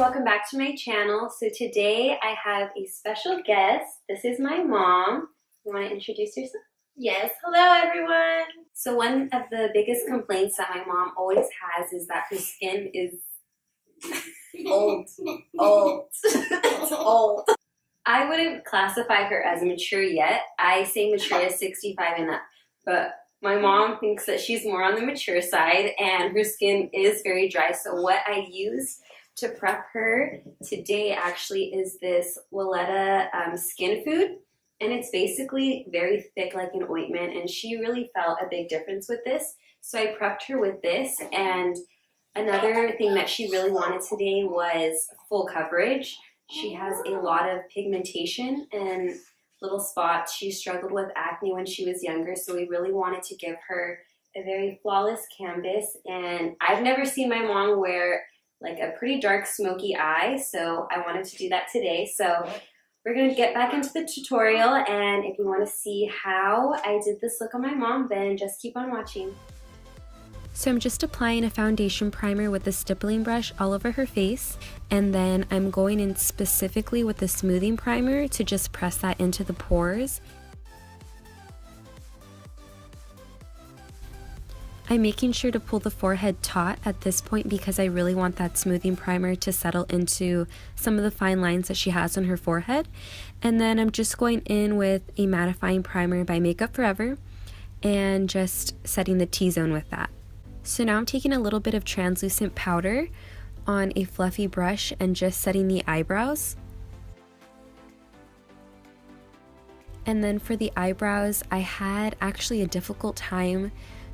welcome back to my channel. So today I have a special guest. This is my mom. You want to introduce yourself? Yes, hello everyone. So one of the biggest complaints that my mom always has is that her skin is old. It's old. I wouldn't classify her as mature yet. I say mature as 65 and up, but my mom thinks that she's more on the mature side and her skin is very dry. So what I used to prep her today actually is this Willetta skin food. And it's basically very thick like an ointment, and she really felt a big difference with this. So I prepped her with this, and another thing that she really wanted today was full coverage. She has a lot of pigmentation and little spots. She struggled with acne when she was younger, so we really wanted to give her a very flawless canvas. And I've never seen my mom wear like a pretty dark smoky eye, so I wanted to do that today. So we're going to get back into the tutorial, and if you want to see how I did this look on my mom, then just keep on watching. So I'm just applying a foundation primer with a stippling brush all over her face, and then I'm going in specifically with the smoothing primer to just press that into the pores. I'm making sure to pull the forehead taut at this point because I really want that smoothing primer to settle into some of the fine lines that she has on her forehead. And then I'm just going in with a mattifying primer by Makeup Forever and just setting the T-zone with that. So now I'm taking a little bit of translucent powder on a fluffy brush and just setting the eyebrows. And then for the eyebrows, I had actually a difficult time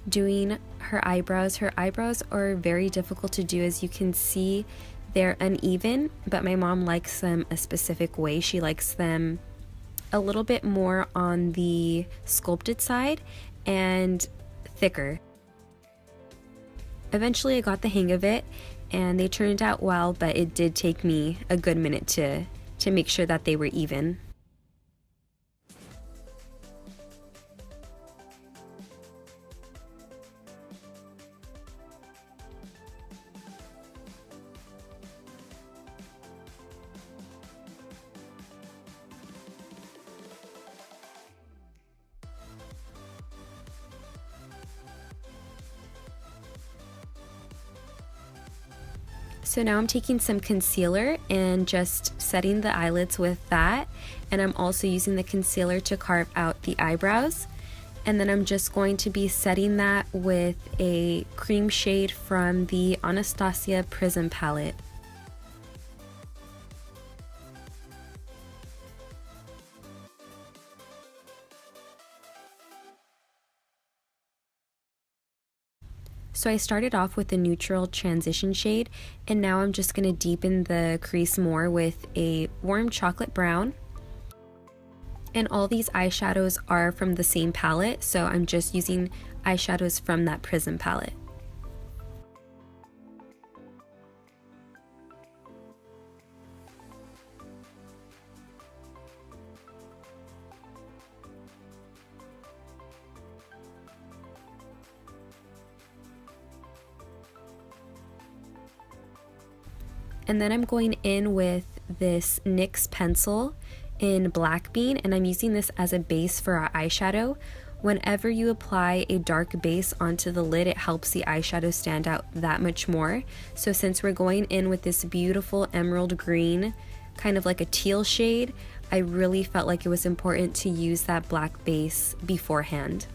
doing her eyebrows. Her eyebrows are very difficult to do. As you can see, they're uneven, but my mom likes them a specific way. She likes them a little bit more on the sculpted side and thicker. Eventually I got the hang of it and they turned out well, but it did take me a good minute to make sure that they were even. So now I'm taking some concealer and just setting the eyelids with that, and I'm also using the concealer to carve out the eyebrows. And then I'm just going to be setting that with a cream shade from the Anastasia Prism palette. So I started off with a neutral transition shade, and now I'm just going to deepen the crease more with a warm chocolate brown. And all these eyeshadows are from the same palette, so I'm just using eyeshadows from that Prism palette. And then I'm going in with this NYX pencil in Black Bean, and I'm using this as a base for our eyeshadow. Whenever you apply a dark base onto the lid, it helps the eyeshadow stand out that much more. So since we're going in with this beautiful emerald green, kind of like a teal shade, I really felt like it was important to use that black base beforehand.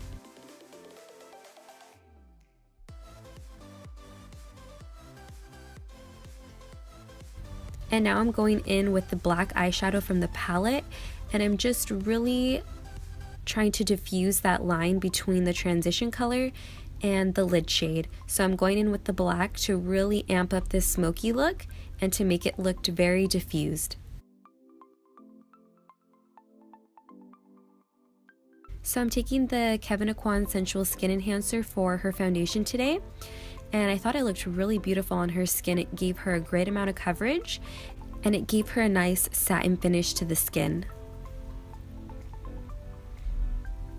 And now I'm going in with the black eyeshadow from the palette, and I'm just really trying to diffuse that line between the transition color and the lid shade. So I'm going in with the black to really amp up this smoky look and to make it look very diffused. So I'm taking the Kevyn Aucoin Sensual Skin Enhancer for her foundation today, and I thought it looked really beautiful on her skin. It gave her a great amount of coverage, and it gave her a nice satin finish to the skin.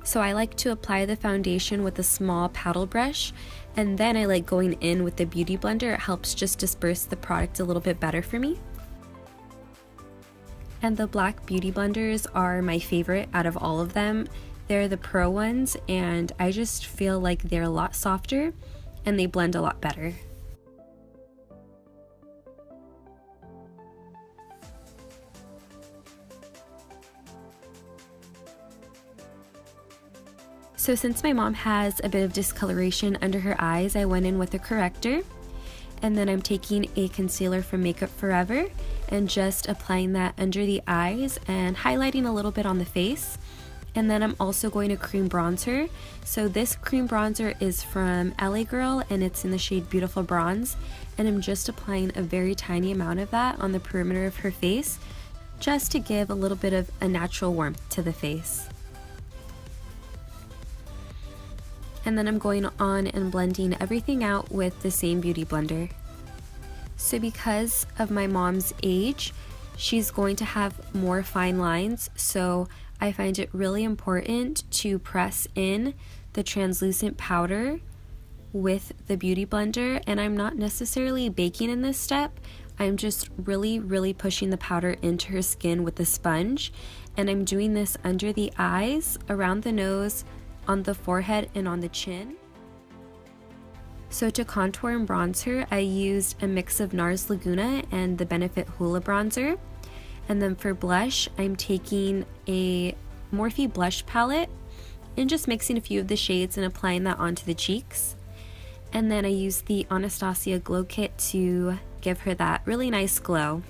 So I like to apply the foundation with a small paddle brush, and then I like going in with the beauty blender. It helps just disperse the product a little bit better for me. And the black beauty blenders are my favorite out of all of them. They're the pro ones, and I just feel like they're a lot softer and they blend a lot better. So since my mom has a bit of discoloration under her eyes, I went in with a corrector. And then I'm taking a concealer from Makeup Forever and just applying that under the eyes and highlighting a little bit on the face. And then I'm also going to cream bronzer. So this cream bronzer is from LA Girl and it's in the shade Beautiful Bronze. And I'm just applying a very tiny amount of that on the perimeter of her face, just to give a little bit of a natural warmth to the face. And then I'm going on and blending everything out with the same beauty blender. So because of my mom's age, she's going to have more fine lines, so I find it really important to press in the translucent powder with the beauty blender, and I'm not necessarily baking in this step. I'm just really pushing the powder into her skin with the sponge, and I'm doing this under the eyes, around the nose, on the forehead, and on the chin. So to contour and bronze her, I used a mix of NARS Laguna and the Benefit Hoola bronzer. And then for blush, I'm taking a Morphe blush palette and just mixing a few of the shades and applying that onto the cheeks. And then I used the Anastasia Glow Kit to give her that really nice glow.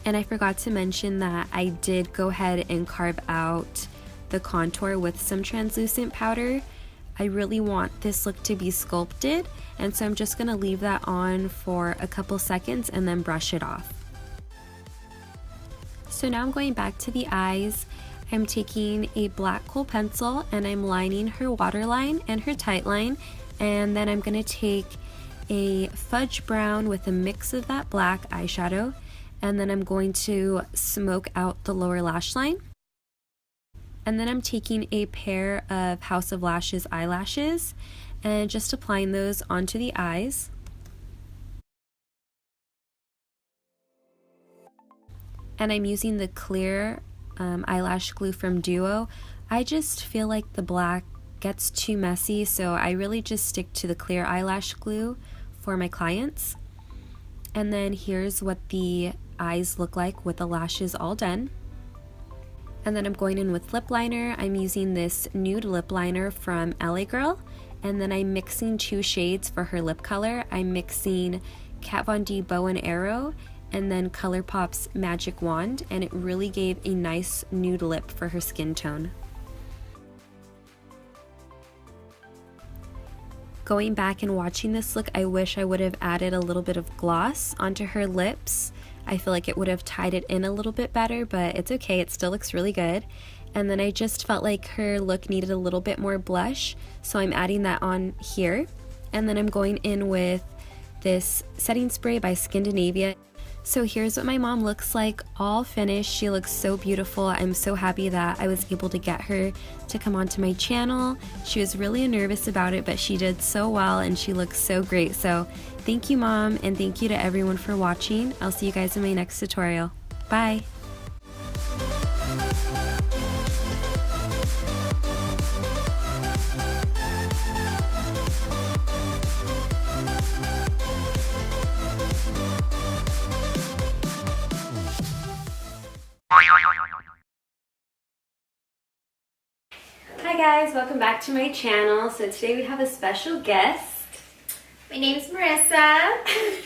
And I forgot to mention that I did go ahead and carve out the contour with some translucent powder. I really want this look to be sculpted, and so I'm just going to leave that on for a couple seconds and then brush it off. So now I'm going back to the eyes. I'm taking a black kohl pencil and I'm lining her waterline and her tight line, and then I'm going to take a fudge brown with a mix of that black eyeshadow, and then I'm going to smoke out the lower lash line. And then I'm taking a pair of House of Lashes eyelashes and just applying those onto the eyes. And I'm using the clear eyelash glue from Duo. I just feel like the black gets too messy, so I really just stick to the clear eyelash glue for my clients. And then here's what the eyes look like with the lashes all done. And then I'm going in with lip liner. I'm using this nude lip liner from LA Girl, and then I'm mixing two shades for her lip color. I'm mixing Kat Von D Bow and Arrow and then ColourPop's Magic Wand, and it really gave a nice nude lip for her skin tone. Going back and watching this look, I wish I would have added a little bit of gloss onto her lips. I feel like it would have tied it in a little bit better, but it's okay, it still looks really good. And then I just felt like her look needed a little bit more blush, so I'm adding that on here. And then I'm going in with this setting spray by Skindinavia. So here's what my mom looks like all finished. She looks so beautiful. I'm so happy that I was able to get her to come onto my channel. She was really nervous about it, but she did so well and she looks so great. So thank you, Mom, and thank you to everyone for watching. I'll see you guys in my next tutorial. Bye! Hi guys, welcome back to my channel. So today we have a special guest. My name's Marissa.